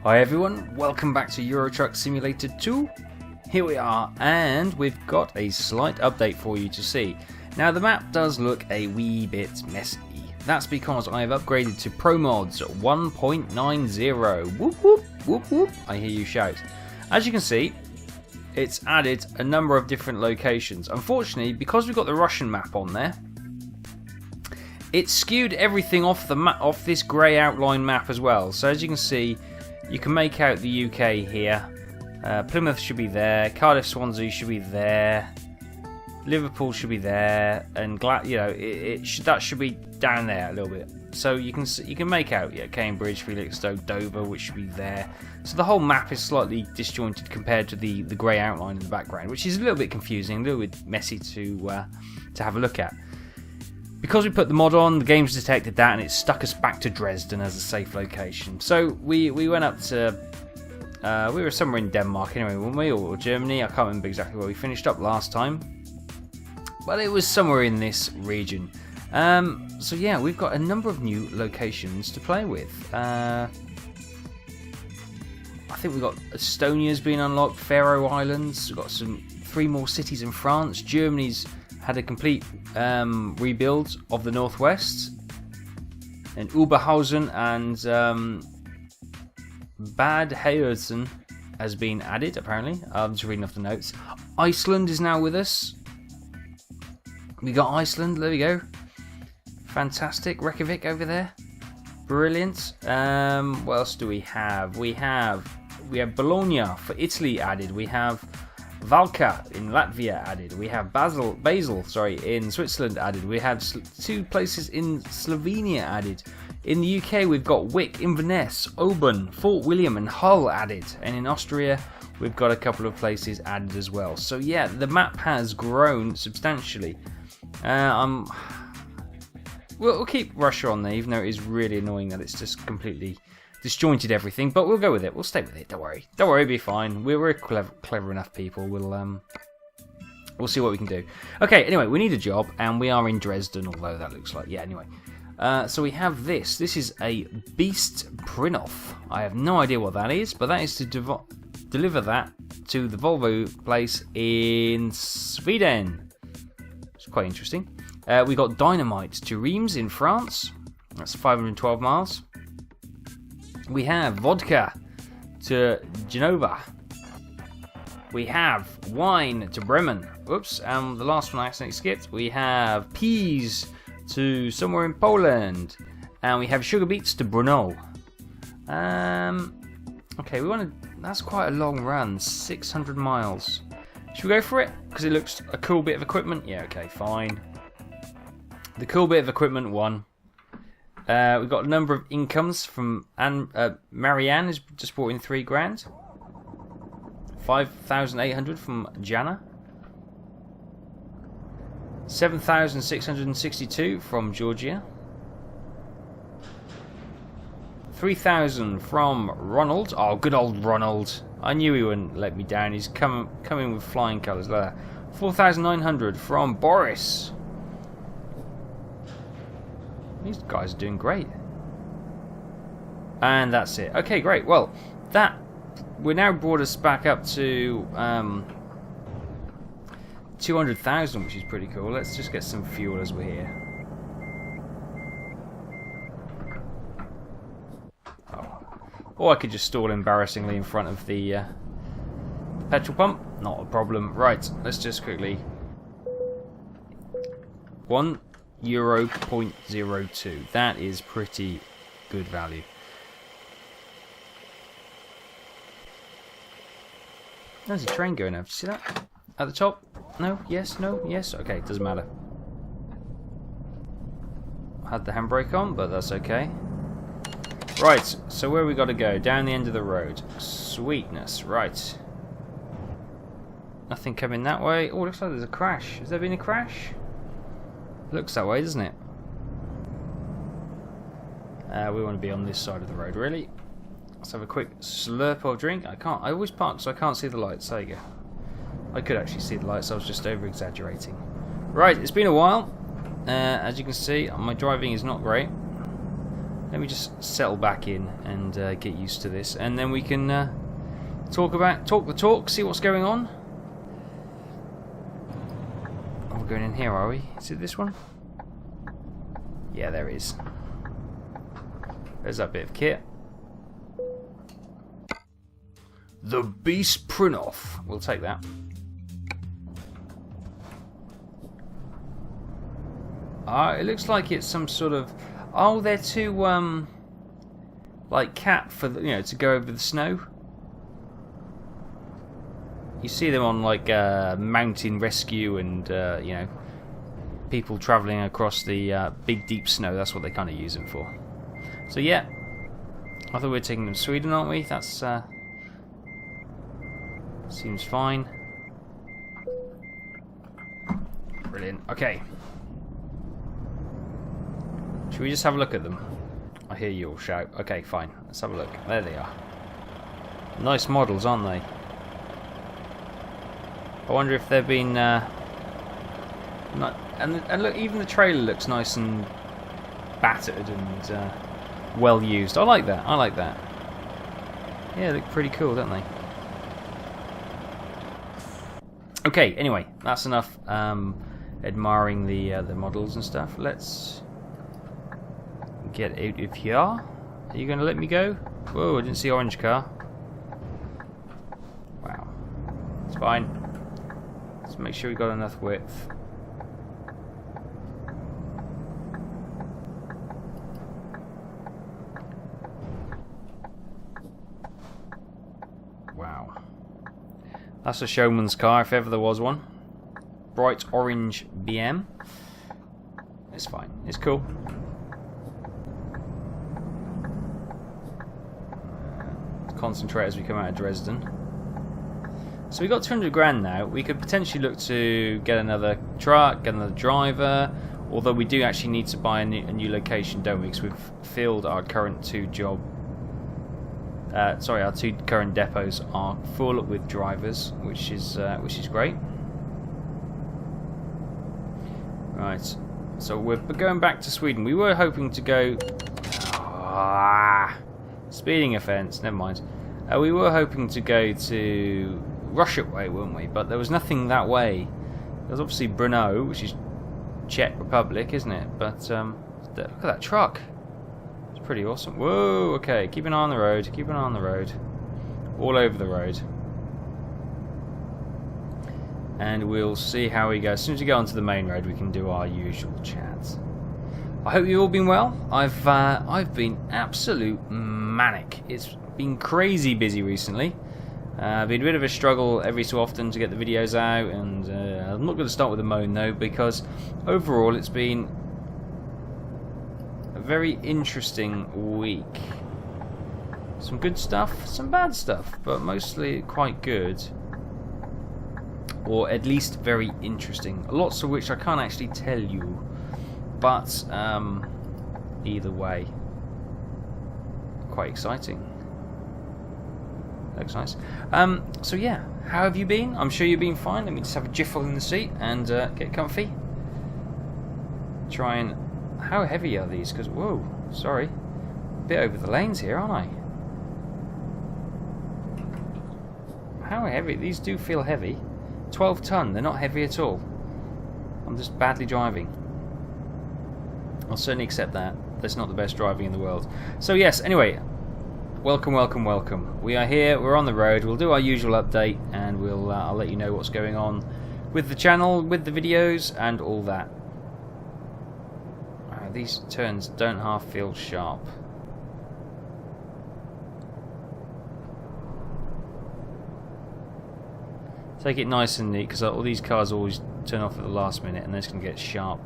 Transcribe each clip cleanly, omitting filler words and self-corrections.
Hi everyone, welcome back to Euro Truck Simulator 2. Here we are, and we've got a slight update for you to see. Now the map does look a wee bit messy. That's because I have upgraded to Promods 1.90. Whoop whoop, whoop whoop, I hear you shout. As you can see, it's added a number of different locations. Unfortunately, because we've got the Russian map on there, it skewed everything off the off this grey outline map as well. So as you can see, you can make out the UK here. Plymouth should be there. Cardiff, Swansea should be there. Liverpool should be there, and that should be down there a little bit. So you can make out Cambridge, Felixstowe, Dover, which should be there. So the whole map is slightly disjointed compared to the grey outline in the background, which is a little bit confusing, a little bit messy to have a look at. Because we put the mod on, the game's detected that and it stuck us back to Dresden as a safe location. So we went up to, we were somewhere in Denmark anyway, weren't we? Or Germany, I can't remember exactly where we finished up last time. But it was somewhere in this region. So yeah, we've got a number of new locations to play with. I think we've got Estonia's been unlocked, Faroe Islands, we've got 3 more cities in France, Germany's had a complete rebuild of the northwest, and Oberhausen and Bad Heersen has been added apparently. I'm just reading off the notes. Iceland is now with us. We got Iceland, there we go. Fantastic. Reykjavik over there. Brilliant. What else do we have? We have Bologna for Italy added. We have Valka in Latvia added. We have Basel in Switzerland added. We have 2 places in Slovenia added. In the UK we've got Wick, Inverness, Oban, Fort William and Hull added. And in Austria we've got a couple of places added as well. So yeah, the map has grown substantially. We'll keep Russia on there, even though it is really annoying that it's just completely disjointed everything, but we'll go with it. We'll stay with it. Don't worry. Don't worry. It'll be fine. We're clever enough people. We'll see what we can do. Okay. Anyway, we need a job, and we are in Dresden. Although that looks like Anyway, so we have this. This is a Beast Prinoff. I have no idea what that is, but that is to deliver that to the Volvo place in Sweden. It's quite interesting. We got dynamite to Reims in France. That's 512 miles. We have vodka to Genova. We have wine to Bremen. Oops, and the last one I accidentally skipped. We have peas to somewhere in Poland. And we have sugar beets to Brno. Okay, that's quite a long run, 600 miles. Should we go for it? Because it looks a cool bit of equipment. Yeah, okay, fine. The cool bit of equipment won. We've got a number of incomes from Marianne has just brought in 3 grand. 5,800 from Jana. 7,662 from Georgia. 3,000 from Ronald. Oh, good old Ronald. I knew he wouldn't let me down. He's coming with flying colours. 4,900 from Boris. These guys are doing great. And that's it. Okay, great. Well, we now brought us back up to 200,000, which is pretty cool. Let's just get some fuel as we're here. Or I could just stall embarrassingly in front of the petrol pump. Not a problem. Right, let's just quickly... €1.02. That is pretty good value. There's a train going over. See that? At the top? No? Yes? No? Yes? Okay, doesn't matter. I had the handbrake on, but that's okay. Right, so where we got to go? Down the end of the road. Sweetness, right. Nothing coming that way. Oh, looks like there's a crash. Has there been a crash? Looks that way, doesn't it? We want to be on this side of the road, really. Let's have a quick slurp of drink. I always park so I can't see the lights. There you go. I could actually see the lights. I was just over-exaggerating. Right, it's been a while. As you can see, my driving is not great. Let me just settle back in and get used to this, and then we can talk the talk, see what's going on. Oh, we're going in here, are we? Is it this one? Yeah, there is. There's that bit of kit. The Beast Prinoff. We'll take that. It looks like it's some sort of... Oh, they're to, like, cap for, the, you know, to go over the snow. You see them on, like, mountain rescue and, you know, people travelling across the big, deep snow. That's what they kind of use them for. So, yeah. I thought we were taking them to Sweden, aren't we? That's, seems fine. Brilliant. Okay. Should we just have a look at them? I hear you all shout. Okay, fine. Let's have a look. There they are. Nice models, aren't they? I wonder if they've been... and look, even the trailer looks nice and battered and well used. I like that. I like that. Yeah, they look pretty cool, don't they? Okay, anyway, that's enough admiring the models and stuff. Let's... get out of here. Are you going to let me go? Whoa, I didn't see orange car. Wow. It's fine. Let's make sure we got enough width. Wow. That's a showman's car if ever there was one. Bright orange BM. It's fine. It's cool. Concentrate as we come out of Dresden. So we got 200 grand now. We could potentially look to get another truck, get another driver, although we do actually need to buy a new location, don't we? Because we've filled our current our two current depots are full with drivers, which is great. Right, so we're going back to Sweden. We were hoping to go. Speeding offence, never mind. We were hoping to go to Russia way, weren't we? But there was nothing that way. There's obviously Brno, which is Czech Republic, isn't it? But look at that truck. It's pretty awesome. Whoa, okay, keep an eye on the road. Keep an eye on the road. All over the road. And we'll see how we go. As soon as we get onto the main road, we can do our usual chat. I hope you've all been well. I've been absolute manic. It's been crazy busy recently. Been a bit of a struggle every so often to get the videos out, and I'm not going to start with a moan though, because overall it's been a very interesting week. Some good stuff, some bad stuff, but mostly quite good, or at least very interesting. Lots of which I can't actually tell you. But either way, quite exciting. Looks nice. So yeah, how have you been? I'm sure you've been fine. Let me just have a jiffle in the seat and get comfy. Try and... How heavy are these? Because, whoa, sorry. A bit over the lanes here, aren't I? How heavy? These do feel heavy. 12 ton, they're not heavy at all. I'm just badly driving. I'll certainly accept that. That's not the best driving in the world. So yes, anyway, welcome, welcome, welcome. We are here, we're on the road, we'll do our usual update, and I'll let you know what's going on with the channel, with the videos, and all that. These turns don't half feel sharp. Take it nice and neat, because all these cars always turn off at the last minute, and then it's going to get sharp.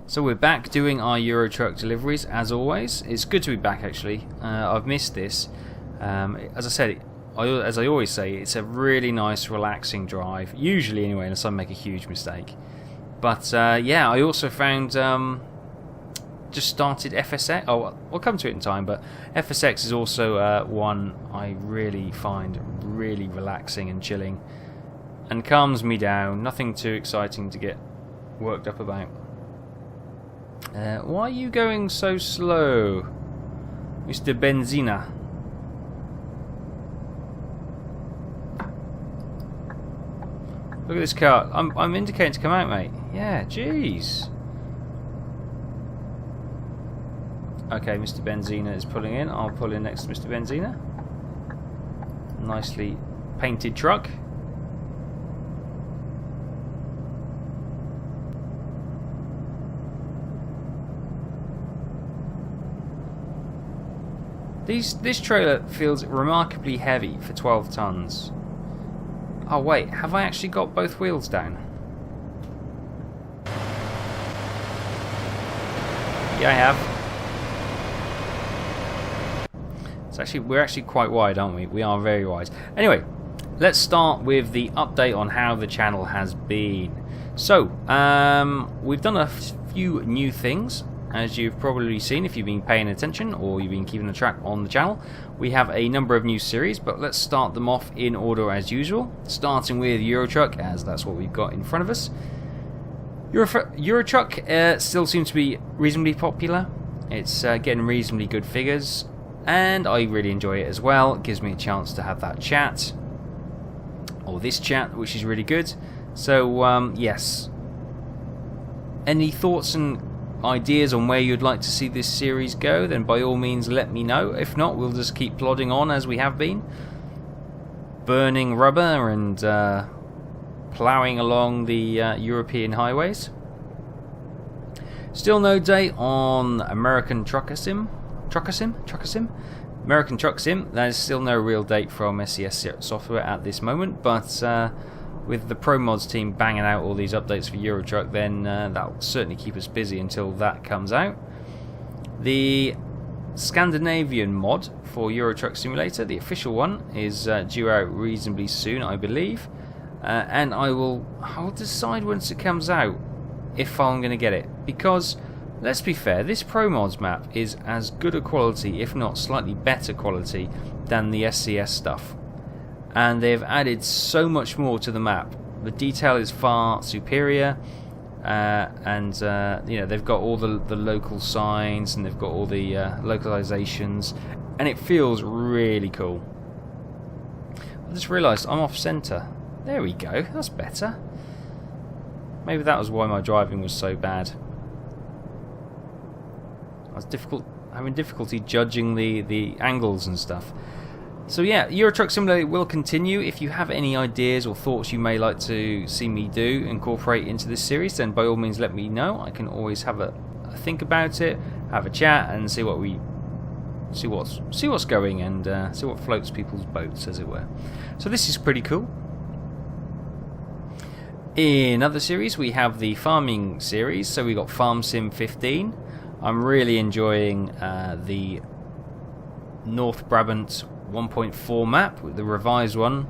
So we're back doing our Euro truck deliveries as always. It's good to be back actually. I've missed this. As I said, as I always say, it's a really nice relaxing drive. Usually anyway, unless I make a huge mistake. But yeah, I also found just started FSX. Oh, I'll come to it in time. But FSX is also one I really find really relaxing and chilling, and calms me down. Nothing too exciting to get worked up about. Why are you going so slow, Mr. Benzina? Look at this car. I'm indicating to come out, mate. Yeah, jeez. Okay, Mr. Benzina is pulling in. I'll pull in next to Mr. Benzina. Nicely painted truck. This trailer feels remarkably heavy for 12 tons. Oh wait, have I actually got both wheels down? Yeah, I have. We're actually quite wide, aren't we? We are very wide. Anyway, let's start with the update on how the channel has been. So, we've done a few new things. As you've probably seen if you've been paying attention or you've been keeping a track on the channel, we have a number of new series, but let's start them off in order as usual, starting with Euro Truck, as that's what we've got in front of us. Euro Truck still seems to be reasonably popular. It's getting reasonably good figures, and I really enjoy it as well. It gives me a chance to have that chat, or this chat, which is really good. So yes, any thoughts and ideas on where you'd like to see this series go, then by all means let me know. If not, we'll just keep plodding on as we have been, burning rubber and ploughing along the European highways. Still no date on American Trucker Sim. American Truck Sim. There's still no real date from SES Software at this moment, but with the Promods team banging out all these updates for Euro Truck, then that'll certainly keep us busy until that comes out. The Scandinavian mod for Euro Truck Simulator, the official one, is due out reasonably soon, I believe, and I'll decide once it comes out if I'm going to get it, because let's be fair, this Promods map is as good a quality, if not slightly better quality, than the SCS stuff. And they've added so much more to the map. The detail is far superior, and you know, they've got all the local signs and they've got all the localizations, and it feels really cool. I just realised I'm off centre. There we go. That's better. Maybe that was why my driving was so bad. I was having difficulty judging the angles and stuff. So yeah, Euro Truck Simulator will continue. If you have any ideas or thoughts you may like to see me incorporate into this series, then by all means let me know. I can always have a think about it, have a chat, and see what's going, and see what floats people's boats, as it were. So this is pretty cool. In other series, we have the farming series. So we got Farm Sim 15. I'm really enjoying the North Brabant 1.4 map, with the revised one.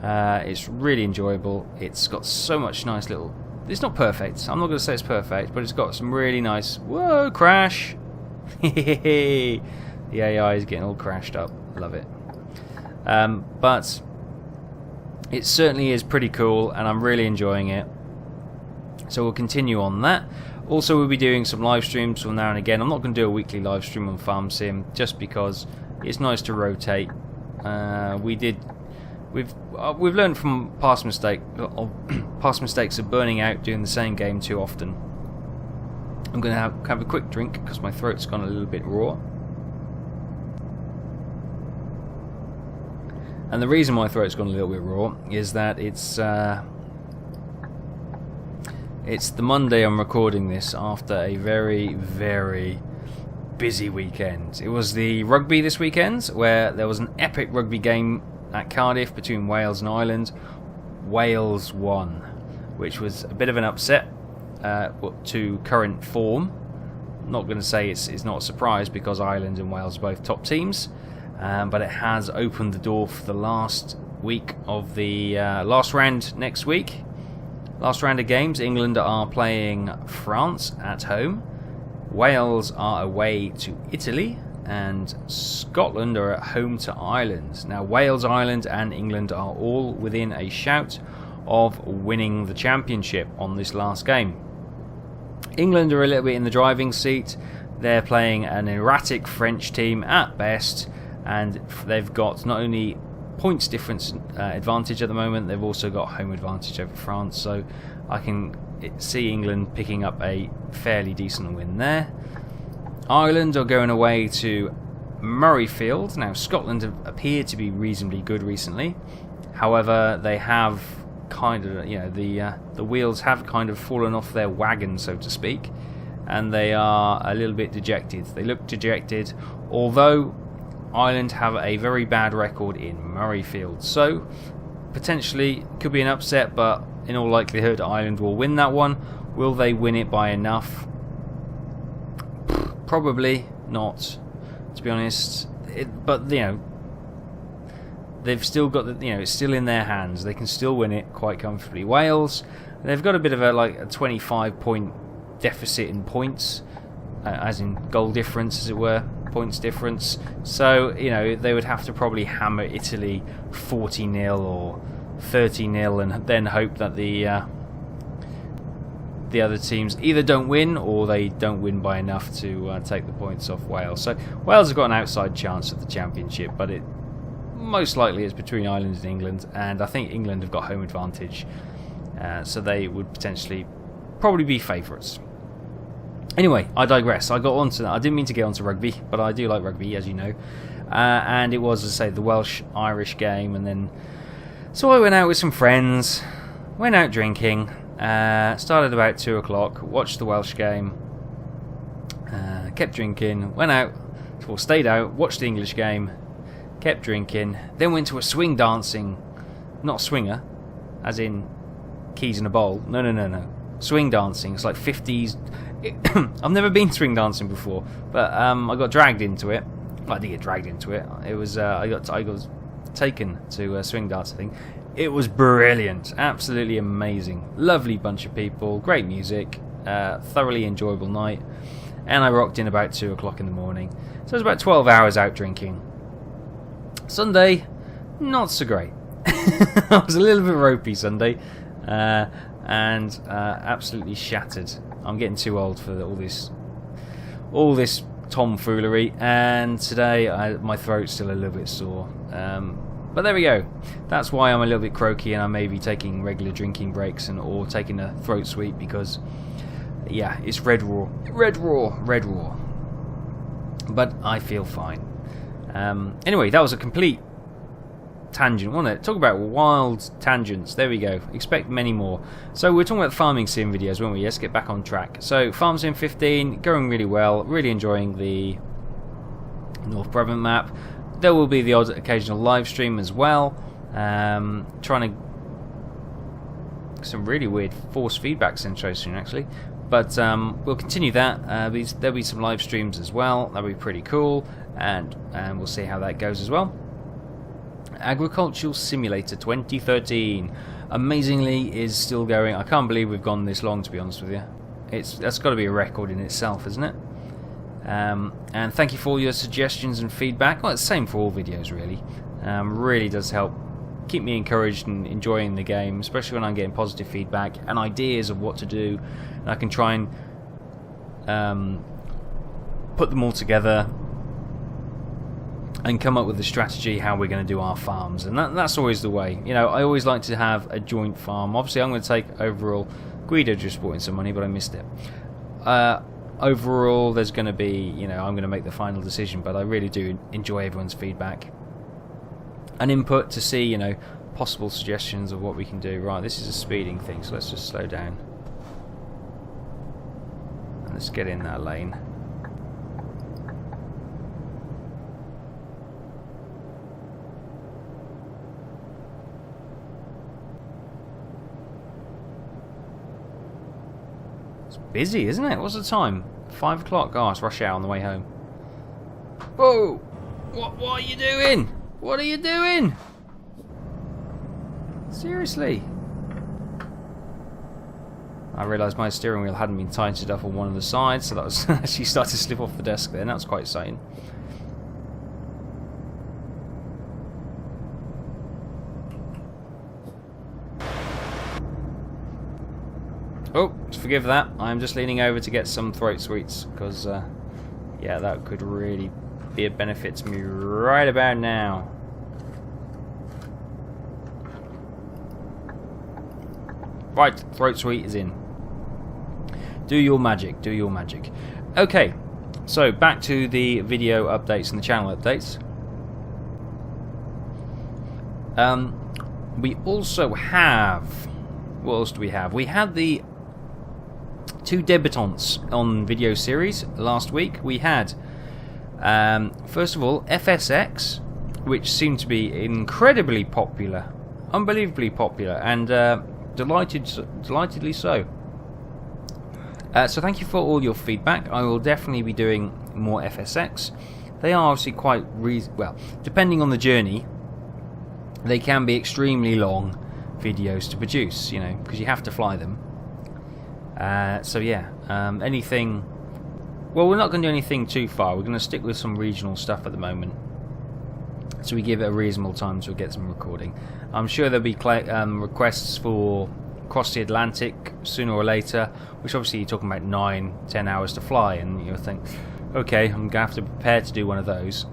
It's really enjoyable. It's got so much nice little... It's not perfect. I'm not going to say it's perfect, but it's got some really nice... Whoa, crash! The AI is getting all crashed up. Love it. But it certainly is pretty cool, and I'm really enjoying it. So we'll continue on that. Also, we'll be doing some live streams from now and again. I'm not going to do a weekly live stream on Farm Sim, just because it's nice to rotate. We've learned from past mistakes of burning out doing the same game too often. I'm going to have a quick drink because my throat's gone a little bit raw. And the reason my throat's gone a little bit raw is that it's the Monday I'm recording this after a very, very busy weekend. It was the rugby this weekend, where there was an epic rugby game at Cardiff between Wales and Ireland. Wales won, which was a bit of an upset to current form. I'm not going to say it's not a surprise, because Ireland and Wales are both top teams, but it has opened the door for the last week of the last round next week. Last round of games. England are playing France at home. Wales are away to Italy, and Scotland are at home to Ireland. Now, Wales, Ireland and England are all within a shout of winning the championship on this last game. England are a little bit in the driving seat. They're playing an erratic French team at best, and they've got not only points difference advantage at the moment, they've also got home advantage over France, so I can see England picking up a fairly decent win there. Ireland are going away to Murrayfield. Now, Scotland have appeared to be reasonably good recently. However, they have kind of, you know, the wheels have kind of fallen off their wagon, so to speak, and they are a little bit dejected. They look dejected, although Ireland have a very bad record in Murrayfield. So, potentially, could be an upset, but in all likelihood, Ireland will win that one. Will they win it by enough? Probably not, to be honest. But, you know, they've still got the, you know, it's still in their hands. They can still win it quite comfortably. Wales, they've got a bit of a 25-point deficit in points, as in goal difference, as it were, points difference. So, you know, they would have to probably hammer Italy 40-0 or 30-0, and then hope that the other teams either don't win or they don't win by enough to take the points off Wales. So Wales have got an outside chance at the championship, but it most likely is between Ireland and England, and I think England have got home advantage, so they would potentially probably be favourites. Anyway, I digress. I got onto that. I didn't mean to get onto rugby, but I do like rugby, as you know. And it was, as I say, the Welsh-Irish game, and then so I went out with some friends, went out drinking, started about 2 o'clock, watched the Welsh game, kept drinking, went out, or stayed out, watched the English game, kept drinking, then went to a swing dancing, not swinger, as in keys in a bowl, no, swing dancing, it's like 50s, I've never been swing dancing before, but I got dragged into it. Well, I didn't get dragged into it, it was, I got taken to a swing dancing. It was brilliant, absolutely amazing, lovely bunch of people, great music, thoroughly enjoyable night, and I rocked in about 2 o'clock in the morning, so it was about 12 hours out drinking. Sunday, not so great. I was a little bit ropey Sunday, and absolutely shattered. I'm getting too old for all this tomfoolery, and today my throat's still a little bit sore. But there we go. That's why I'm a little bit croaky, and I may be taking regular drinking breaks or taking a throat sweet, because yeah, it's red raw. But I feel fine. Anyway, that was a complete tangent, wasn't it? Talk about wild tangents. There we go. Expect many more. So we're talking about farming sim videos, weren't we? Let's get back on track. So Farm Sim 15 going really well. Really enjoying the North Brabant map. There will be the odd occasional live stream as well. Trying to some really weird force feedback situation actually, but we'll continue that. There'll be some live streams as well. That'll be pretty cool, and we'll see how that goes as well. Agricultural Simulator 2013 amazingly is still going. I can't believe we've gone this long, to be honest with you. That's got to be a record in itself, isn't it? And thank you for all your suggestions and feedback. Well, it's the same for all videos really. Really does help keep me encouraged and enjoying the game, especially when I'm getting positive feedback and ideas of what to do, and I can try and put them all together and come up with a strategy how we're going to do our farms. And that's always the way. You know, I always like to have a joint farm. Obviously I'm going to take overall. Guido just brought in some money, but I missed it. Overall there's going to be, you know, I'm going to make the final decision, but I really do enjoy everyone's feedback and input to see, you know, possible suggestions of what we can do. Right, this is a speeding thing, so let's just slow down and let's get in that lane. It's busy, isn't it? What's the time? 5 o'clock. Oh, it's rush hour on the way home. Whoa! What are you doing? What are you doing? Seriously? I realised my steering wheel hadn't been tightened up on one of the sides, so that was actually started to slip off the desk there, and that was quite exciting. Oh, forgive that. I'm just leaning over to get some throat sweets because, yeah, that could really be a benefit to me right about now. Right, throat sweet is in. Do your magic, do your magic. Okay, so back to the video updates and the channel updates. We also have... What else do we have? We had the 2 debutantes on video series last week. We had, first of all, FSX, which seemed to be incredibly popular. Unbelievably popular, and delightedly so. So thank you for all your feedback. I will definitely be doing more FSX. They are obviously quite well, depending on the journey, they can be extremely long videos to produce, you know, because you have to fly them. So yeah, anything... Well, we're not going to do anything too far. We're going to stick with some regional stuff at the moment, so we give it a reasonable time to get some recording. I'm sure there'll be requests for across the Atlantic sooner or later, which obviously you're talking about 9-10 hours to fly, and you'll think, okay, I'm going to have to prepare to do one of those.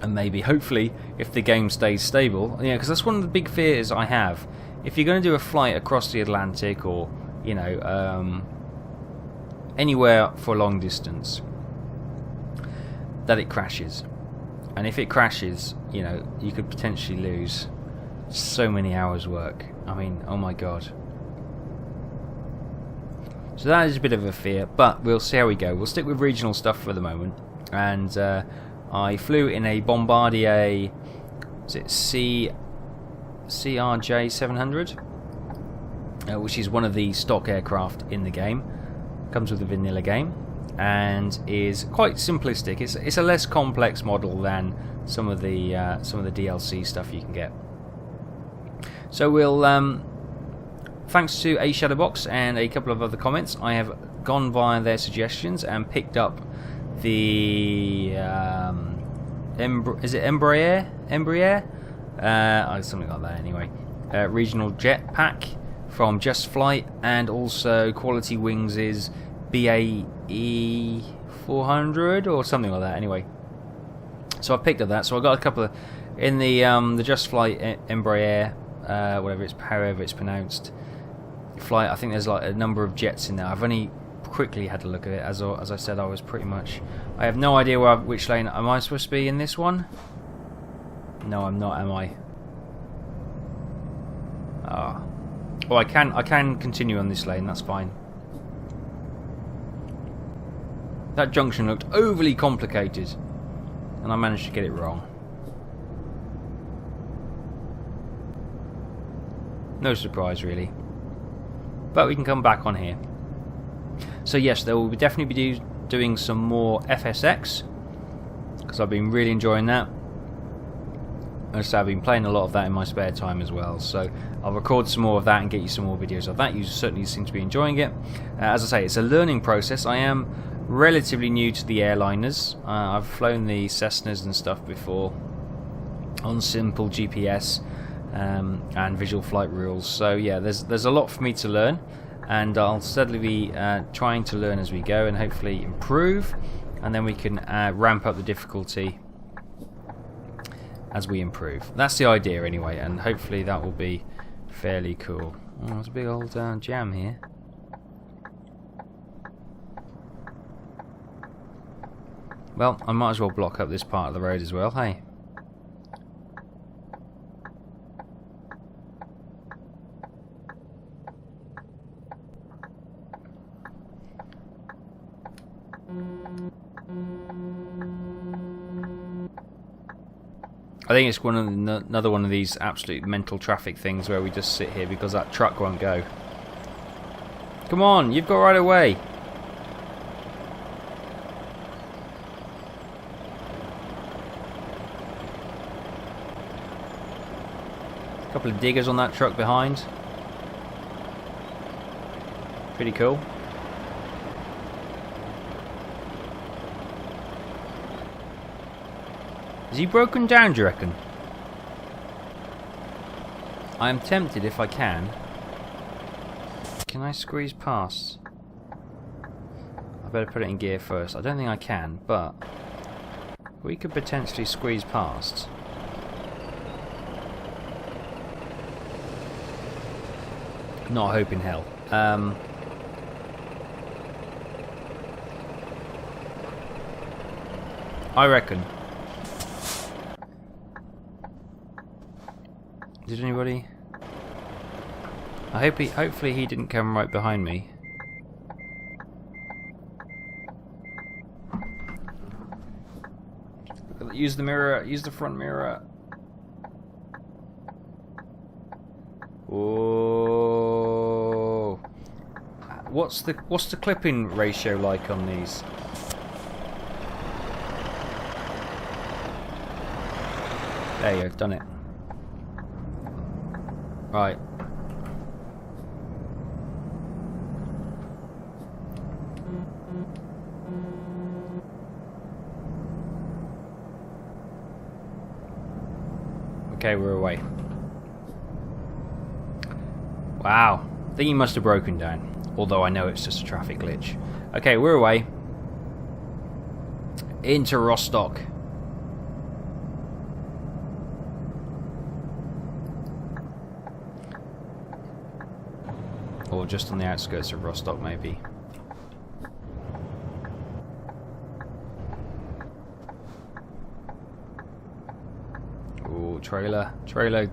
And maybe, hopefully, if the game stays stable, yeah, because that's one of the big fears I have. If you're going to do a flight across the Atlantic, or, you know, anywhere for a long distance, that it crashes. And if it crashes, you know, you could potentially lose so many hours work. I mean, oh my god. So that is a bit of a fear, but we'll see how we go. We'll stick with regional stuff for the moment. And I flew in a Bombardier, is it CRJ 700, which is one of the stock aircraft in the game. Comes with the vanilla game, and is quite simplistic. It's a less complex model than some of the DLC stuff you can get. So we'll, thanks to A Shadowbox and a couple of other comments, I have gone via their suggestions and picked up the is it Embraer? Something like that anyway. Regional jet pack from Just Flight, and also Quality Wings' BAE 400 or something like that anyway. So I picked up that. So I got a couple of in the Just Flight Embraer, however it's pronounced, flight. I think there's like a number of jets in there. I've only quickly had a look at it. As I said, I was pretty much... I have no idea which lane... Am I supposed to be in this one? No, I'm not, am I? Ah. Well, I can continue on this lane, that's fine. That junction looked overly complicated, and I managed to get it wrong. No surprise, really. But we can come back on here. So yes, there will definitely be doing some more FSX, because I've been really enjoying that. As I've been playing a lot of that in my spare time as well, so I'll record some more of that and get you some more videos of that. You certainly seem to be enjoying it. As I say, it's a learning process. I am relatively new to the airliners. I've flown the Cessnas and stuff before on simple GPS and visual flight rules, so yeah, there's a lot for me to learn, and I'll steadily be trying to learn as we go and hopefully improve, and then we can ramp up the difficulty as we improve. That's the idea anyway, and hopefully that will be fairly cool. Oh, there's a big old jam here. Well, I might as well block up this part of the road as well, hey? I think it's another one of these absolute mental traffic things where we just sit here because that truck won't go. Come on, you've got right away. A couple of diggers on that truck behind. Pretty cool. Is he broken down, do you reckon? I am tempted, if I can, Can I squeeze past? I better put it in gear first. I don't think I can, but we could potentially squeeze past. Not a hope in hell. I reckon. Did anybody? Hopefully he didn't come right behind me. Use the mirror. Use the front mirror. Whoa! What's the clipping ratio like on these? There you go, done it. Right. Okay, we're away. Wow. Thingy must have broken down. Although I know it's just a traffic glitch. Okay, we're away. Into Rostock. Or just on the outskirts of Rostock, maybe. Ooh, trailer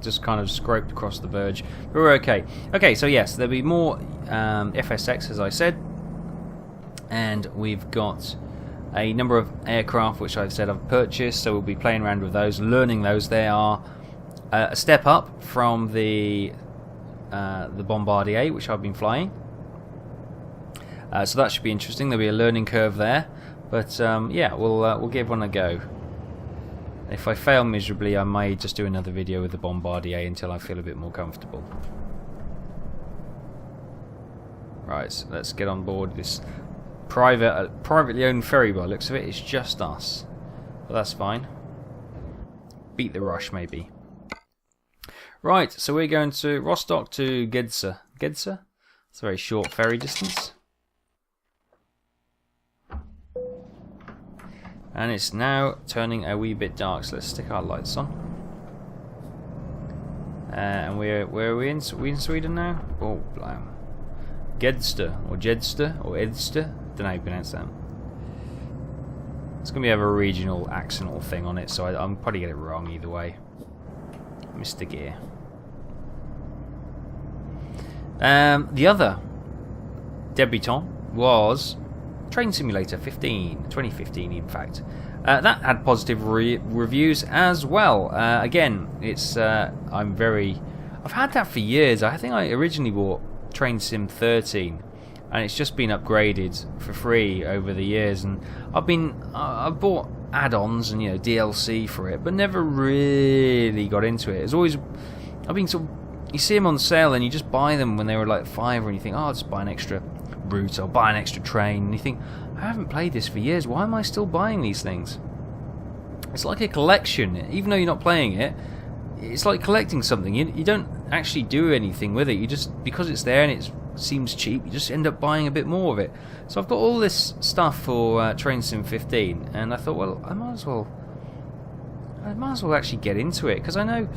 just kind of scraped across the verge. But we're okay. Okay, so yes, there'll be more FSX, as I said. And we've got a number of aircraft which I've said I've purchased, so we'll be playing around with those, learning those. They are a step up from the Bombardier, which I've been flying. So that should be interesting. There'll be a learning curve there, but yeah, we'll give one a go. If I fail miserably, I may just do another video with the Bombardier until I feel a bit more comfortable. Right, so let's get on board this privately owned ferry. By the looks of it, it's just us, but that's fine. Beat the rush, maybe. Right, so we're going to Rostock to Gedser. Gedser? It's a very short ferry distance. And it's now turning a wee bit dark, so let's stick our lights on. And where are we in? We in Sweden now? Oh, blam. Gedster, or Jedster, or Edster. Don't know how you pronounce that. It's going to have a regional accental thing on it, so I'm probably get it wrong either way. Mr. Gear. The other debutant was Train Simulator 2015 in fact. That had positive reviews as well. Again, it's I've had that for years. I think I originally bought Train Sim 13, and it's just been upgraded for free over the years. And I've bought add-ons and DLC for it, but never really got into it. It's always you see them on sale and you just buy them when they were like $5, and you think, oh, I'll just buy an extra route, I'll buy an extra train, and you think, I haven't played this for years, why am I still buying these things? It's like a collection. Even though you're not playing it, it's like collecting something. You don't actually do anything with it, you just, because it's there and it seems cheap, you just end up buying a bit more of it. So I've got all this stuff for Train Sim 15, and I thought, well, I might as well actually get into it, because I know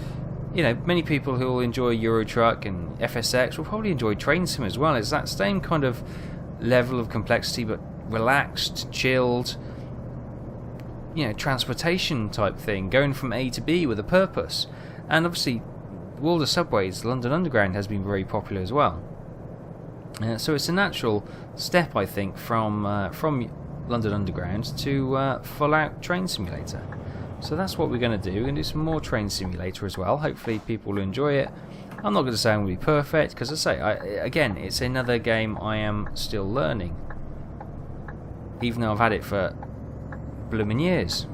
many people who will enjoy Euro Truck and FSX will probably enjoy Train Sim as well. It's that same kind of level of complexity, but relaxed, chilled, transportation type thing, going from A to B with a purpose. And obviously, the world of subways, London Underground has been very popular as well. So it's a natural step, I think, from London Underground to full-out Train Simulator. So that's what we're going to do. We're going to do some more Train Simulator as well. Hopefully people will enjoy it. I'm not going to say I'm going to be perfect, because as I say, again, it's another game I am still learning. Even though I've had it for blooming years.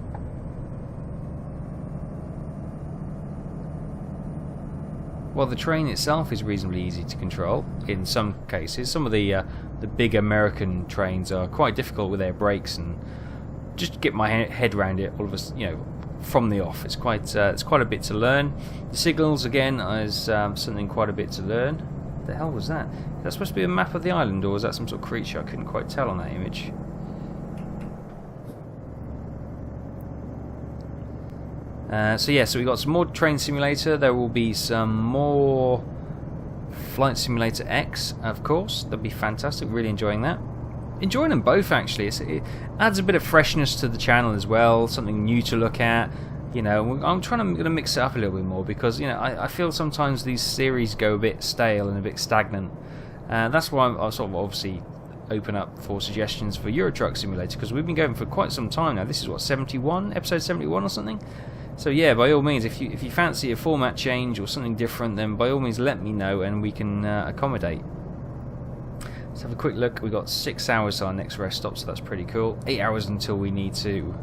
Well, the train itself is reasonably easy to control in some cases. Some of the big American trains are quite difficult with their brakes, and just to get my head around it, all of us, from the off, it's quite a bit to learn. The signals again is something quite a bit to learn. What the hell was that? Is that supposed to be a map of the island, or was that some sort of creature? I couldn't quite tell on that image. So yeah, so we got some more Train Simulator. There will be some more Flight Simulator X, of course. That'd be fantastic. Really enjoying that. Enjoying them both, actually. It adds a bit of freshness to the channel as well. Something new to look at. You know, I'm going to mix it up a little bit more because, you know, I feel sometimes these series go a bit stale and a bit stagnant. That's why I'll sort of obviously open up for suggestions for Euro Truck Simulator, because we've been going for quite some time now. This is what, 71? Episode 71 or something? So yeah, by all means, if you fancy a format change or something different, then by all means let me know and we can accommodate. Let's have a quick look. We've got 6 hours to our next rest stop, so that's pretty cool. 8 hours until we need to...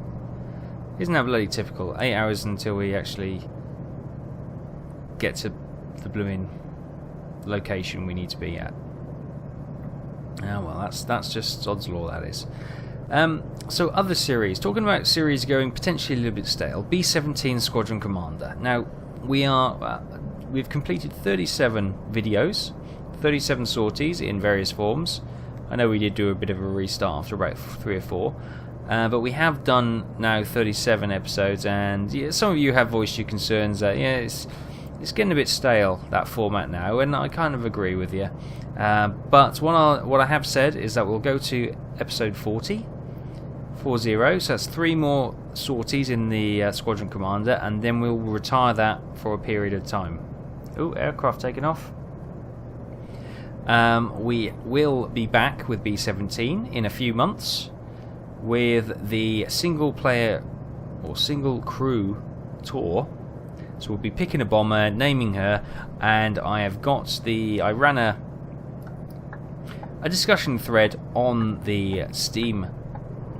Isn't that bloody typical? 8 hours until we actually get to the blooming location we need to be at. Ah, well, that's just Sod's Law, that is. So other series, talking about series going potentially a little bit stale. B-17 Squadron Commander. Now we've completed 37 videos, 37 sorties in various forms. I know we did do a bit of a restart after about 3 or 4, but we have done now 37 episodes, and yeah, some of you have voiced your concerns that it's getting a bit stale, that format now, and I kind of agree with you. But what I have said is that we'll go to episode 40. 40, so that's 3 more sorties in the Squadron Commander, and then we'll retire that for a period of time. Oh, aircraft taking off. We will be back with B-17 in a few months with the single player or single crew tour. So we'll be picking a bomber, naming her, and I ran a discussion thread on the Steam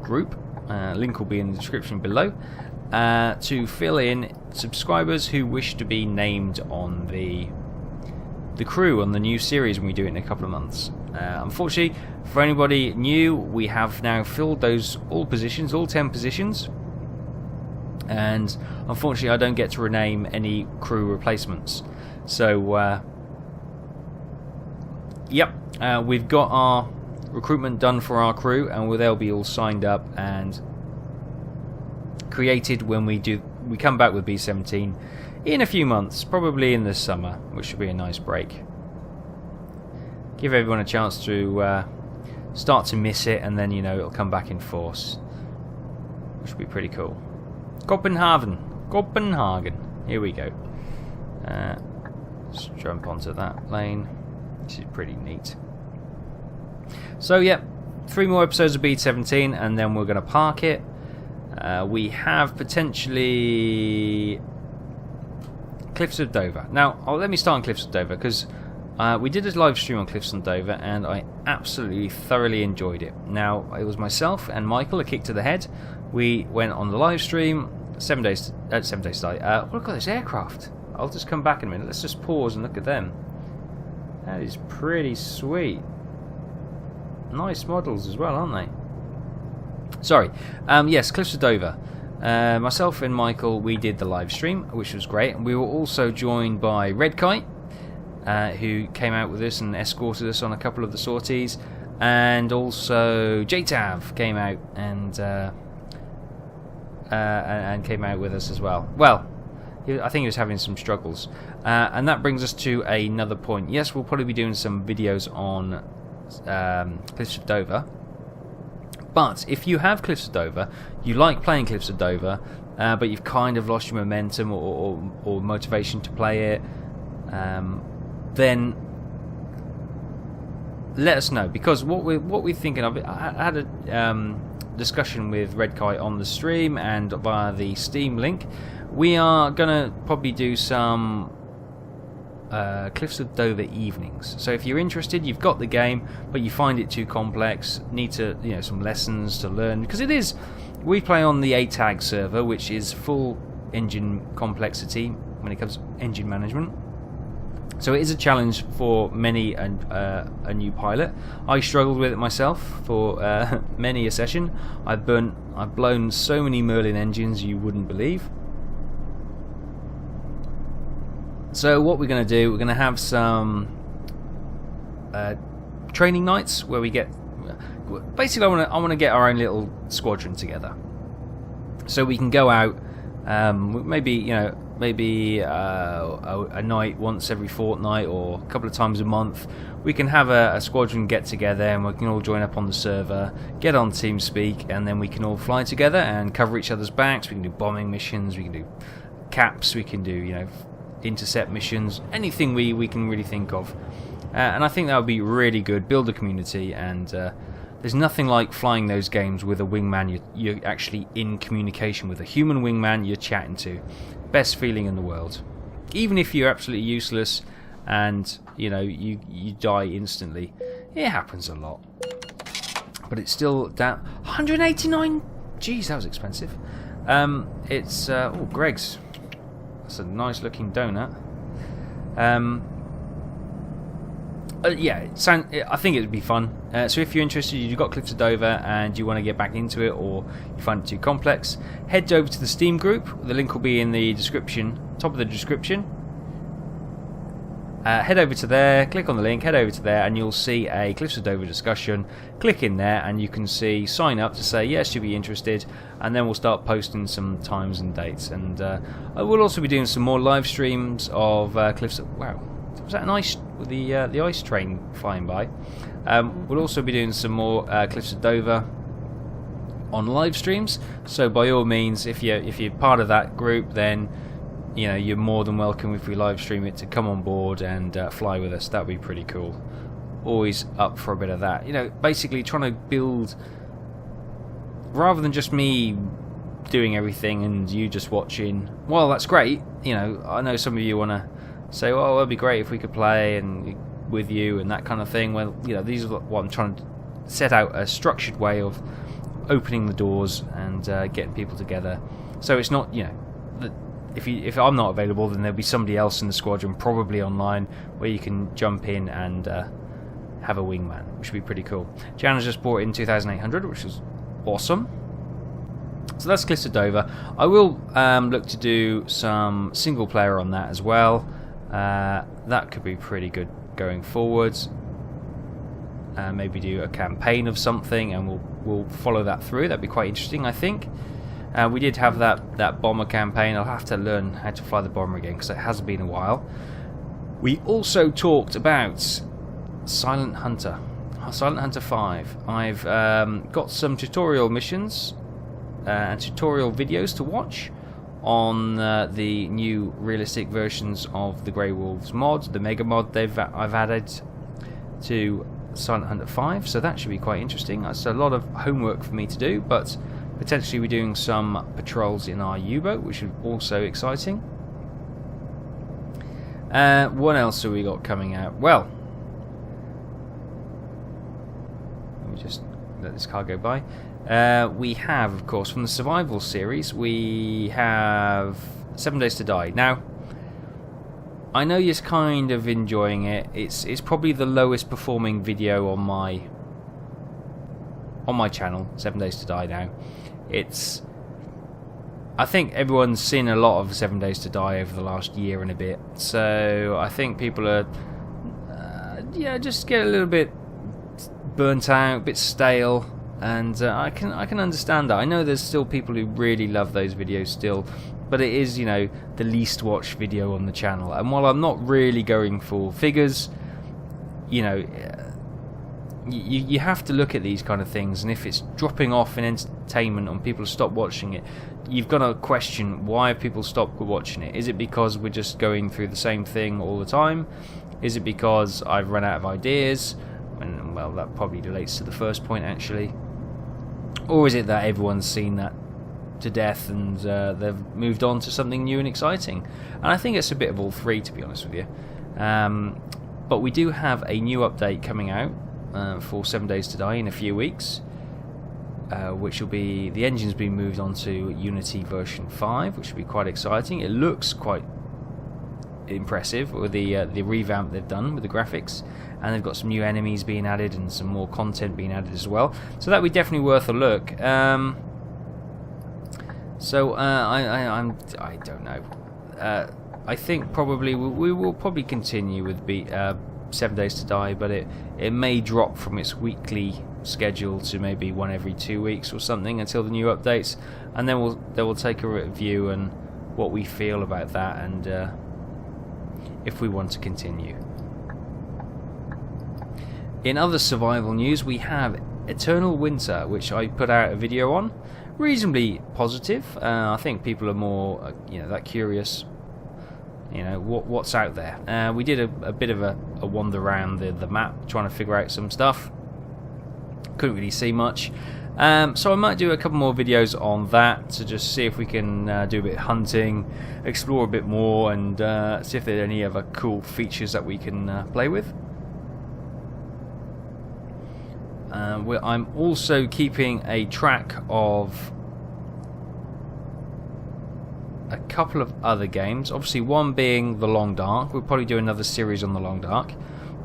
group, link will be in the description below, to fill in subscribers who wish to be named on the crew on the new series when we do it in a couple of months. Unfortunately, for anybody new, we have now filled all 10 positions, and unfortunately I don't get to rename any crew replacements. So yep, we've got our recruitment done for our crew, and they'll be all signed up and created when we come back with B-17 in a few months, probably in the summer, which should be a nice break. Give everyone a chance to start to miss it, and then, you know, it'll come back in force, which will be pretty cool. Copenhagen, here we go. Let's jump onto that lane. This is pretty neat. So yeah, 3 more episodes of B-17, and then we're going to park it. We have potentially Cliffs of Dover. Now, let me start on Cliffs of Dover, because we did a live stream on Cliffs of Dover, and I absolutely thoroughly enjoyed it. Now, it was myself and Michael, a kick to the head. We went on the live stream, 7 days to die. Look at this aircraft. I'll just come back in a minute. Let's just pause and look at them. That is pretty sweet. Nice models as well, aren't they? Sorry. Yes, Cliffs of Dover. Myself and Michael, we did the live stream, which was great. And we were also joined by Red Kite, who came out with us and escorted us on a couple of the sorties. And also Taff came out and came out with us as well. Well, I think he was having some struggles. And that brings us to another point. Yes, we'll probably be doing some videos on Cliffs of Dover, but if you have Cliffs of Dover, you like playing Cliffs of Dover, but you've kind of lost your momentum or motivation to play it, then let us know, because what we're thinking of, I had a discussion with Red Kite on the stream and via the Steam link. We are gonna probably do some Cliffs of Dover evenings. So if you're interested, you've got the game, but you find it too complex, need to, you know, some lessons to learn, because it is. We play on the ATAG server, which is full engine complexity when it comes to engine management. So it is a challenge for many a new pilot. I struggled with it myself for many a session. I've blown so many Merlin engines you wouldn't believe. So what we're going to do, we're going to have some training nights where we get. Basically, I want to get our own little squadron together, so we can go out. Maybe a night once every fortnight or a couple of times a month. We can have a squadron get together and we can all join up on the server, get on TeamSpeak, and then we can all fly together and cover each other's backs. We can do bombing missions, we can do caps, we can do intercept missions, anything we can really think of. And I think that would be really good. Build a community, and there's nothing like flying those games with a wingman you're actually in communication with, a human wingman you're chatting to. Best feeling in the world. Even if you're absolutely useless and you die instantly. It happens a lot. But it's still down. 189. Jeez, that was expensive. It's Greg's. That's a nice looking donut. I think it would be fun. So if you're interested, you've got Cliffs of Dover and you want to get back into it, or you find it too complex, head over to the Steam group. The link will be in the description, top of the description. Head over to there, click on the link, head over to there, and you'll see a Cliffs of Dover discussion. Click in there and you can see sign up to say yes, you'll be interested, and then we'll start posting some times and dates. And I will also be doing some more live streams of Cliffs of... Wow, was that an ice... the ice train flying by? We'll also be doing some more Cliffs of Dover on live streams. So by all means, if you're part of that group, then you're more than welcome if we live stream it to come on board and fly with us. That'd be pretty cool. Always up for a bit of that. Basically trying to build, rather than just me doing everything and you just watching. Well, that's great. I know some of you want to say, well, it'd be great if we could play and with you and that kind of thing. Well, these are what I'm trying to set out, a structured way of opening the doors and getting people together. So it's not, if I'm not available, then there'll be somebody else in the squadron, probably online, where you can jump in and have a wingman, which would be pretty cool. Jan has just bought in 2,800, which is awesome. So that's Cliffs of Dover. I will look to do some single player on that as well. That could be pretty good going forwards. Maybe do a campaign of something, and we'll follow that through. That'd be quite interesting, I think. We did have that bomber campaign. I'll have to learn how to fly the bomber again because it has been a while. We also talked about Silent Hunter 5. I've got some tutorial missions and tutorial videos to watch on the new realistic versions of the Grey Wolves mod, the Mega mod I've added to Silent Hunter 5, so that should be quite interesting. That's a lot of homework for me to do, but potentially we're doing some patrols in our U-boat, which is also exciting. What else have we got coming out? Well, let me just let this car go by. We have, of course, from the Survival series, we have 7 Days to Die. Now, I know you're kind of enjoying it. It's probably the lowest performing video on my channel, 7 Days to Die now. I think everyone's seen a lot of 7 Days to Die over the last year and a bit, so I think people are just get a little bit burnt out, a bit stale, and I can understand that. I know there's still people who really love those videos still, but it is the least watched video on the channel, and while I'm not really going for figures, you have to look at these kind of things, and if it's dropping off in entertainment and people stop watching it, you've got to question why people stop watching it. Is it because we're just going through the same thing all the time? Is it because I've run out of ideas? And well, that probably relates to the first point actually. Or is it that everyone's seen that to death and they've moved on to something new and exciting? And I think it's a bit of all three, to be honest with you. But we do have a new update coming out for 7 Days to Die in a few weeks, which will be, the engine's been moved on to Unity version 5, which will be quite exciting. It looks quite impressive with the revamp they've done with the graphics, and they've got some new enemies being added and some more content being added as well, so that would be definitely worth a look. I don't know. I think probably we will probably continue with 7 Days to Die, but it may drop from its weekly schedule to maybe one every 2 weeks or something until the new updates, and then we'll take a review and what we feel about that, and if we want to continue. In other survival news, we have Eternal Winter, which I put out a video on. Reasonably positive. I think people are more that curious, what's out there. We did a bit of a wander around the map trying to figure out some stuff. Couldn't really see much, so I might do a couple more videos on that to just see if we can do a bit of hunting, explore a bit more, and see if there are any other cool features that we can play with. I'm also keeping a track of a couple of other games. Obviously, one being The Long Dark. We'll probably do another series on The Long Dark,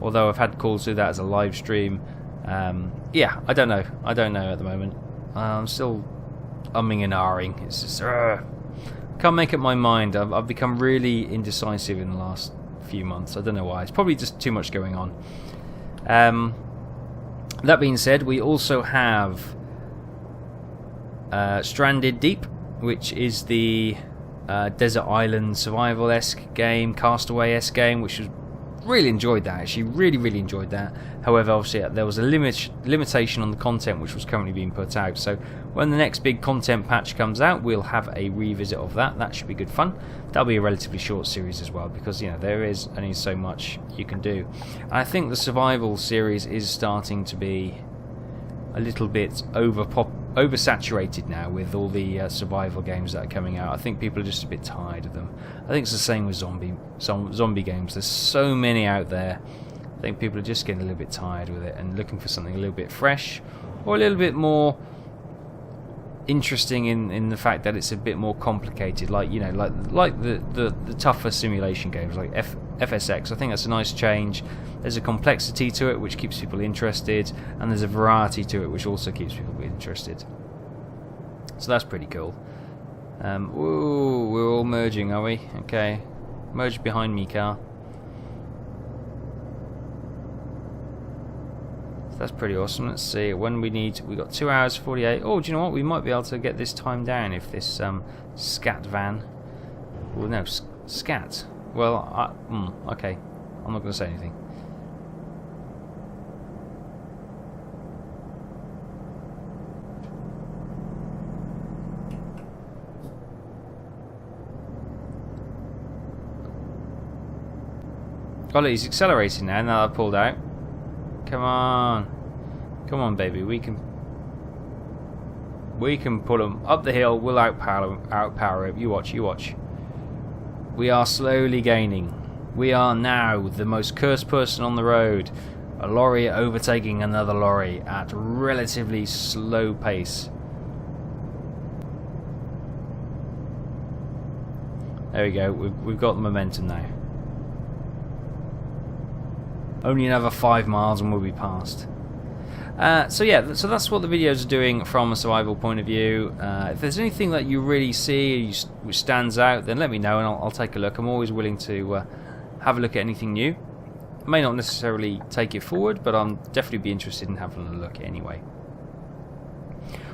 although I've had calls to do that as a live stream. Yeah, I don't know at the moment. I'm still umming and ahhing. It's just can't make up my mind. I've become really indecisive in the last few months. I don't know why. It's probably just too much going on. That being said, we also have Stranded Deep, which is the desert island survival-esque game, Castaway-esque game, which was really enjoyed that. Actually, really enjoyed that. However, obviously, there was a limitation on the content which was currently being put out. So when the next big content patch comes out, we'll have a revisit of that. That should be good fun. That'll be a relatively short series as well, because there is only so much you can do. And I think the survival series is starting to be a little bit oversaturated now with all the survival games that are coming out. I think people are just a bit tired of them. I think it's the same with zombie games. There's so many out there. I think people are just getting a little bit tired with it and looking for something a little bit fresh or a little bit more interesting in the fact that it's a bit more complicated, like the tougher simulation games like FSX. I think that's a nice change. There's a complexity to it which keeps people interested, and there's a variety to it which also keeps people interested. So that's pretty cool. Ooh, we're all merging, are we? Okay, merge behind me, car. So that's pretty awesome. Let's see when we got 2 hours 48. Oh, do you know what? We might be able to get this time down if this scat van. Well, no, scat. Well, okay. I'm not going to say anything. Oh, look, he's accelerating now I've pulled out. Come on, baby. We can pull him up the hill. We'll outpower him. You watch. We are slowly gaining. We are now the most cursed person on the road. A lorry overtaking another lorry at relatively slow pace. There we go. We've got the momentum now. Only another 5 miles and we'll be past. So that's what the videos are doing from a survival point of view. If there's anything that you really see which stands out, then let me know and I'll take a look. I'm always willing to have a look at anything new. I may not necessarily take it forward, but I'll definitely be interested in having a look anyway.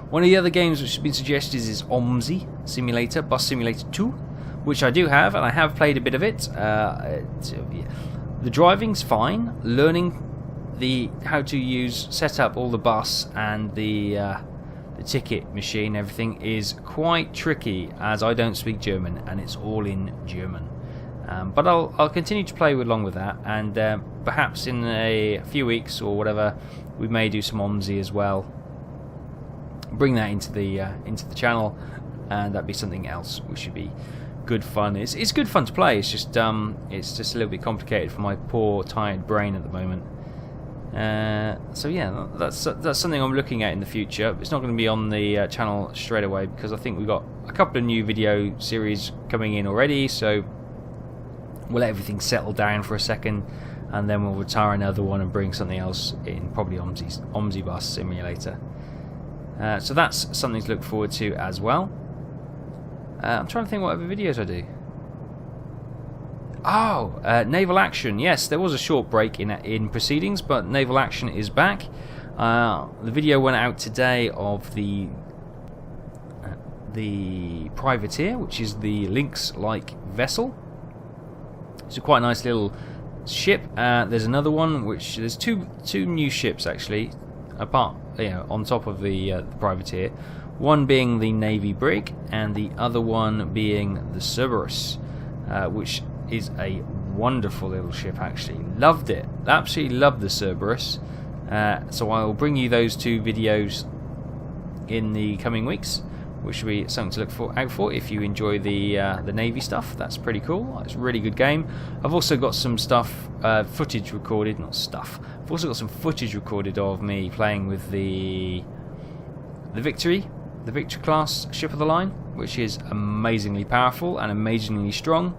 One of the other games which has been suggested is OMSI Simulator, Bus Simulator 2, which I do have, and I have played a bit of it. The driving's fine. Learning how to set up all the bus and the ticket machine, everything is quite tricky, as I don't speak German and it's all in German. But I'll continue to play along with that, and perhaps in a few weeks or whatever, we may do some OMSI as well. Bring that into the channel, and that'd be something else which should be good fun. It's good fun to play. It's just a little bit complicated for my poor tired brain at the moment. So yeah, that's something I'm looking at in the future. It's not going to be on the channel straight away because I think we've got a couple of new video series coming in already. So we'll let everything settle down for a second, and then we'll retire another one and bring something else in, probably OMSI Bus Simulator. So that's something to look forward to as well. I'm trying to think what other videos I do. Oh, naval action. Yes, there was a short break in proceedings, but naval action is back. The video went out today of the privateer, which is the Lynx-like vessel. It's a quite nice little ship. There's another one, which there's two new ships actually, apart, on top of the privateer. One being the Navy brig, and the other one being the Cerberus, which is a wonderful little ship actually. Loved it. Absolutely loved the Cerberus. So I will bring you those two videos in the coming weeks, which will be something to look out for if you enjoy the Navy stuff. That's pretty cool. It's a really good game. I've also got some footage recorded, not stuff. I've also got some footage recorded of me playing with the Victory class ship of the line, which is amazingly powerful and amazingly strong.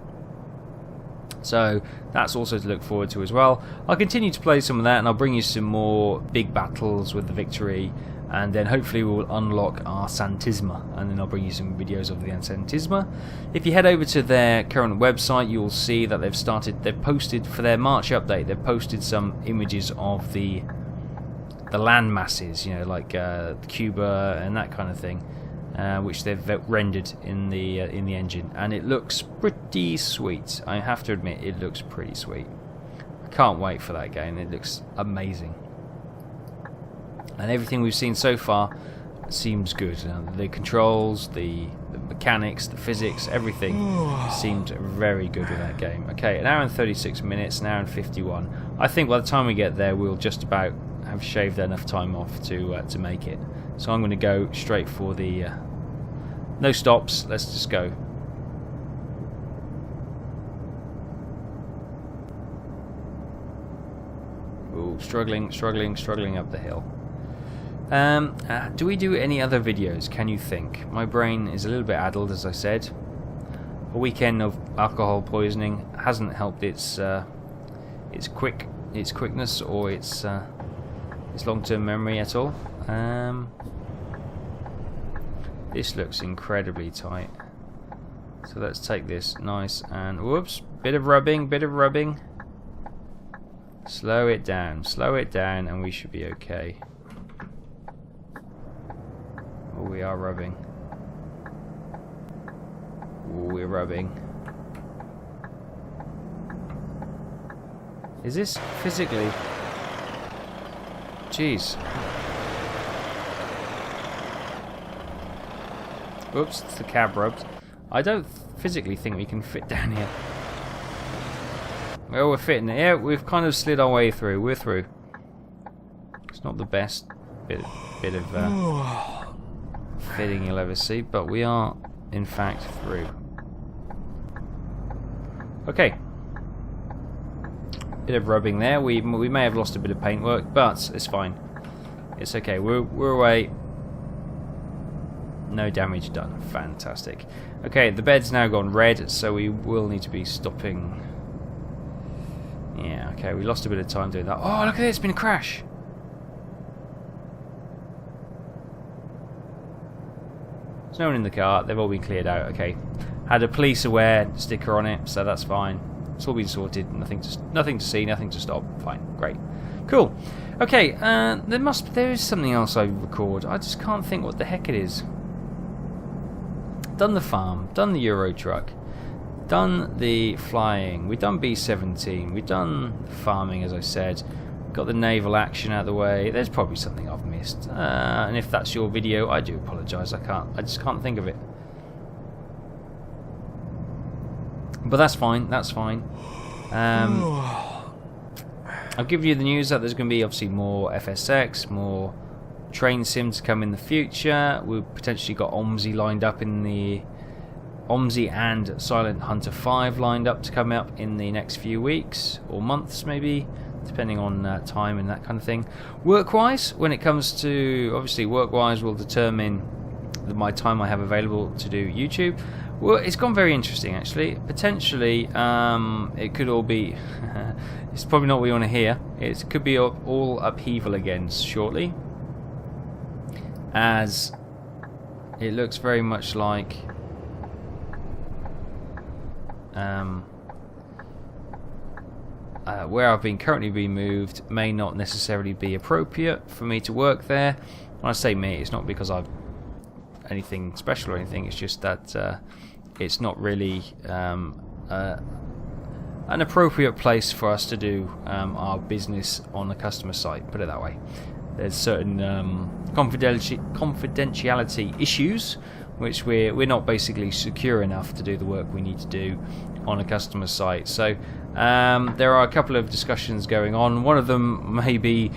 So that's also to look forward to as well. I'll continue to play some of that, and I'll bring you some more big battles with the Victory, and then hopefully we'll unlock our Santisma, and then I'll bring you some videos of the Santisma. If you head over to their current website, you'll see that they've posted for their March update, they've posted some images of the land masses, like Cuba and that kind of thing, which they've rendered in the engine, and it looks pretty sweet. I have to admit, it looks pretty sweet. I can't wait for that game. It looks amazing, and everything we've seen so far seems good. The controls, the mechanics, the physics, everything seemed very good with that game. Okay, an hour and 36 minutes, an hour and 51. I think by the time we get there, we'll just about have shaved enough time off to make it. So I'm going to go straight for the no stops. Let's just go. Ooh, struggling up the hill. Do we do any other videos? Can you think? My brain is a little bit addled, as I said. A weekend of alcohol poisoning hasn't helped its quickness or its long-term memory at all. This looks incredibly tight. So let's take this nice and whoops, bit of rubbing. Slow it down, and we should be okay. Oh, we are rubbing. Oh, we're rubbing. Is this physically? Jeez. Oops, it's the cab rubbed. I don't physically think we can fit down here. Well, we're fitting it. Yeah, we've kind of slid our way through. We're through. It's not the best bit of fitting you'll ever see, but we are, in fact, through. Okay. Bit of rubbing there. We may have lost a bit of paintwork, but it's fine. It's okay. We're away. No damage done. Fantastic. Okay, the bed's now gone red, so we will need to be stopping. Yeah, okay, we lost a bit of time doing that. Oh, look at this, it's been a crash. There's no one in the car, they've all been cleared out. Okay, had a police aware sticker on it, so that's fine. It's all been sorted, nothing to see, nothing to stop. Fine, great. Cool. Okay, there is something else I record. I just can't think what the heck it is. Done the farm, done the Euro truck, done the flying, we've done B-17, we've done farming, as I said, got the naval action out of the way. There's probably something I've missed, and if that's your video, I do apologise. I just can't think of it. But that's fine. That's fine. I'll give you the news that there's going to be obviously more FSX, more train sims to come in the future. We've potentially got OMSI lined up in the OMSI and Silent Hunter 5 lined up to come up in the next few weeks or months, maybe, depending on time and that kind of thing. Work-wise, when it comes to, obviously work-wise will determine my time I have available to do YouTube. Well, it's gone very interesting actually. Potentially, it could all be. It's probably not what you want to hear. It could be all upheaval again shortly, as it looks very much like where I've been currently being moved may not necessarily be appropriate for me to work there. When I say me, it's not because I've anything special or anything, it's just that it's not really an appropriate place for us to do our business on a customer site, put it that way. There's certain confidentiality issues which we're not basically secure enough to do the work we need to do on a customer site. So there are a couple of discussions going on. One of them may be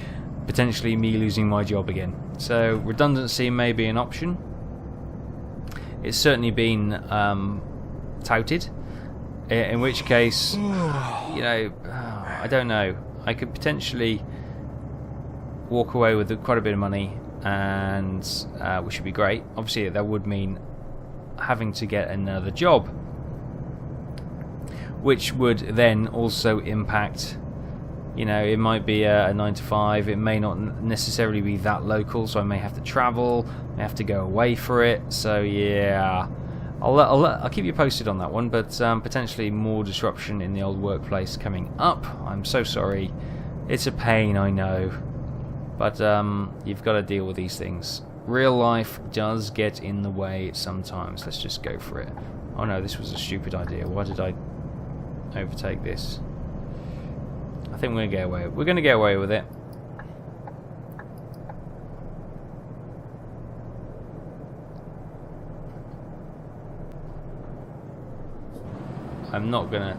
potentially me losing my job again. So redundancy may be an option. It's certainly been touted. In which case, you know, I don't know. I could potentially walk away with quite a bit of money, and which would be great. Obviously, that would mean having to get another job, which would then also impact. You know, it might be a 9 to 5. It may not necessarily be that local, so I may have to travel. I have to go away for it. So yeah. I'll keep you posted on that one, but potentially more disruption in the old workplace coming up. I'm so sorry. It's a pain, I know. But you've got to deal with these things. Real life does get in the way sometimes. Let's just go for it. Oh no, this was a stupid idea. Why did I overtake this? I think we're going to get away with it. I'm not gonna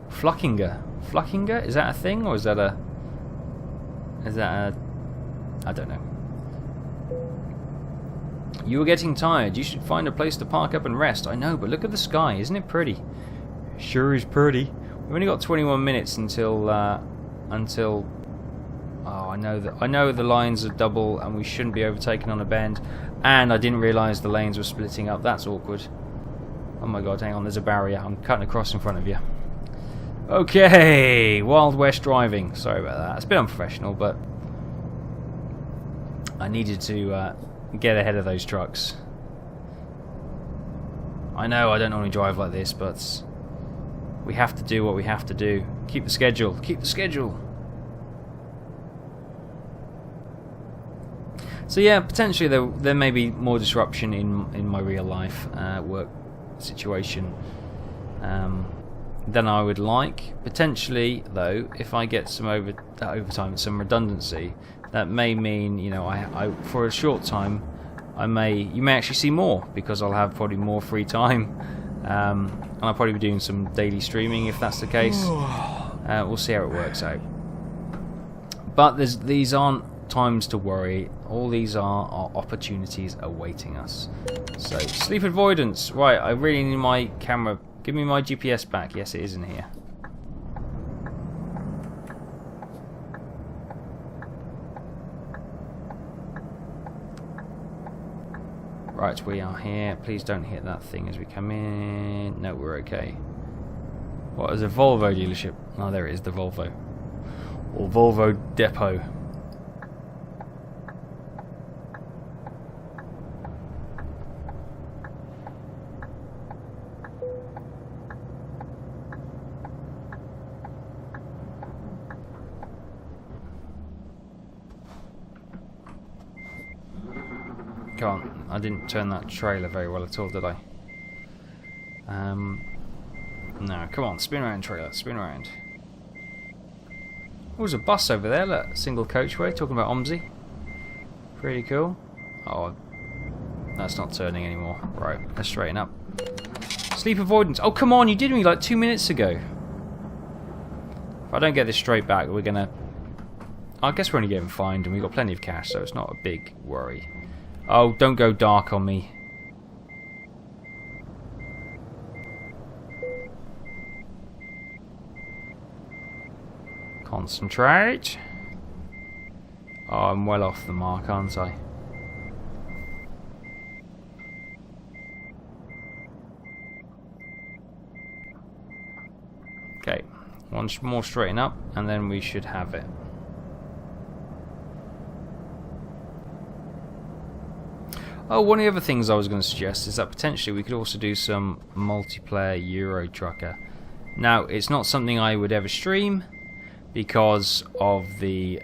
Flockinger. Flockinger? Is that a thing, or is that a I don't know. You were getting tired. You should find a place to park up and rest. I know, but look at the sky. Isn't it pretty? Sure is pretty. We've only got 21 minutes until oh, I know the lines are double and we shouldn't be overtaken on a bend, and I didn't realise the lanes were splitting up. That's awkward. Oh my god, hang on, there's a barrier. I'm cutting across in front of you. Okay, Wild West driving. Sorry about that. It's a bit unprofessional, but I needed to get ahead of those trucks. I know I don't normally drive like this, but we have to do what we have to do. Keep the schedule. Keep the schedule. So yeah, potentially there may be more disruption in my real life work situation than I would like. Potentially, though, if I get some overtime, some redundancy, that may mean, you know, I for a short time, you may actually see more, because I'll have probably more free time, and I'll probably be doing some daily streaming if that's the case. We'll see how it works out. But these aren't times to worry. All these are opportunities awaiting us. So, sleep avoidance. Right, I really need my camera. Give me my GPS back. Yes, it is in here. Right, we are here. Please don't hit that thing as we come in. No, we're okay. What is a Volvo dealership? Oh, there it is, the Volvo. Or Volvo depot. I didn't turn that trailer very well at all, did I? No, come on, spin around, trailer, spin around. Oh, there's a bus over there, look, single coachway, talking about OMSI. Pretty cool. Oh, that's not turning anymore. Right, let's straighten up. Sleep avoidance. Oh, come on, you did me like 2 minutes ago. If I don't get this straight back, we're gonna... I guess we're only getting fined, and we've got plenty of cash, so it's not a big worry. Oh, don't go dark on me. Concentrate. Oh, I'm well off the mark, aren't I? Okay, one more straighten up, and then we should have it. Oh, one of the other things I was going to suggest is that potentially we could also do some multiplayer Euro Trucker Now, it's not something I would ever stream because of the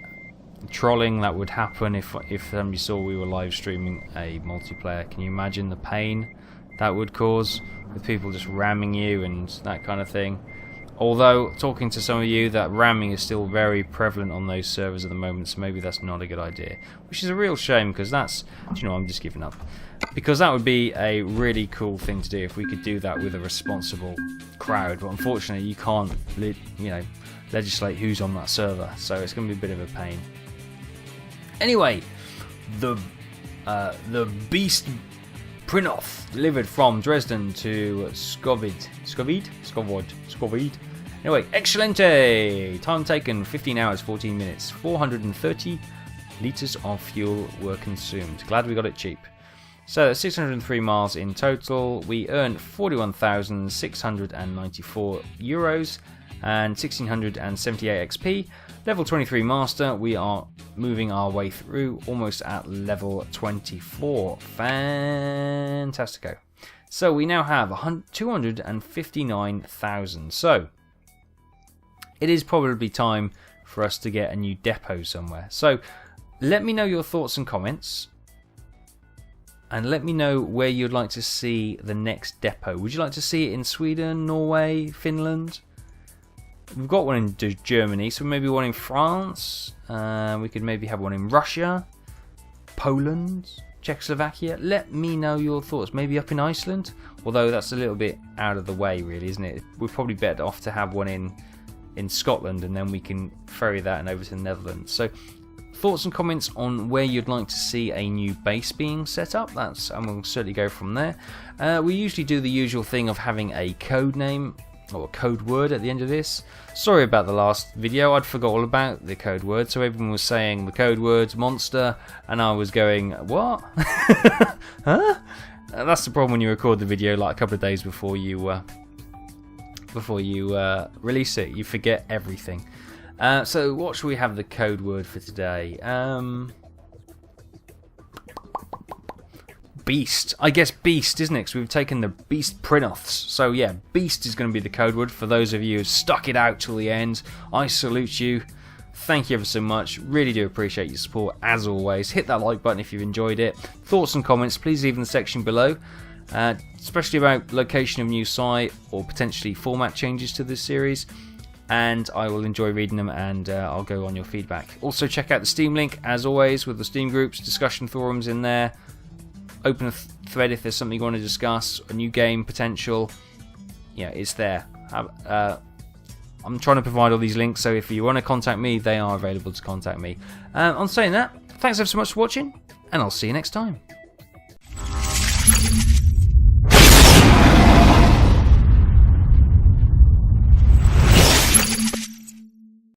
trolling that would happen if somebody saw we were live streaming a multiplayer. Can you imagine the pain that would cause with people just ramming you and that kind of thing? Although, talking to some of you, that ramming is still very prevalent on those servers at the moment, so maybe that's not a good idea. Which is a real shame, because that's... Do you know, I'm just giving up. Because that would be a really cool thing to do if we could do that with a responsible crowd. But unfortunately, you can't, legislate who's on that server, so it's going to be a bit of a pain. Anyway, the Beast Prinoth delivered from Dresden to Skovod. Anyway, excelente! Time taken 15 hours 14 minutes. 430 litres of fuel were consumed. Glad we got it cheap. So 603 miles in total. We earned 41,694 euros and 1,678 XP. Level 23 master. We are moving our way through, almost at level 24. Fantastico. So we now have 259,000. So it is probably time for us to get a new depot somewhere. So let me know your thoughts and comments. And let me know where you'd like to see the next depot. Would you like to see it in Sweden, Norway, Finland? We've got one in Germany, so maybe one in France. We could maybe have one in Russia, Poland, Czechoslovakia. Let me know your thoughts. Maybe up in Iceland, although that's a little bit out of the way, really, isn't it? We're probably better off to have one in Scotland, and then we can ferry that and over to the Netherlands. So, thoughts and comments on where you'd like to see a new base being set up. And we'll certainly go from there. We usually do the usual thing of having a code name or a code word at the end of this. Sorry about the last video, I'd forgot all about the code word, so everyone was saying the code word's monster, and I was going, what? Huh? That's the problem when you record the video like a couple of days before you release it. You forget everything. So what should we have the code word for today? Beast. I guess beast, isn't it? Because we've taken the Beast Prinoths. So yeah, beast is going to be the code word for those of you who stuck it out till the end. I salute you. Thank you ever so much. Really do appreciate your support as always. Hit that like button if you've enjoyed it. Thoughts and comments, please leave in the section below. Especially about location of new site or potentially format changes to this series. And I will enjoy reading them, and I'll go on your feedback. Also check out the Steam link as always with the Steam groups, discussion forums in there. Open a thread if there's something you want to discuss, a new game potential. Yeah, it's there. I'm trying to provide all these links, so if you want to contact me, they are available to contact me. On saying that, thanks ever so much for watching, and I'll see you next time.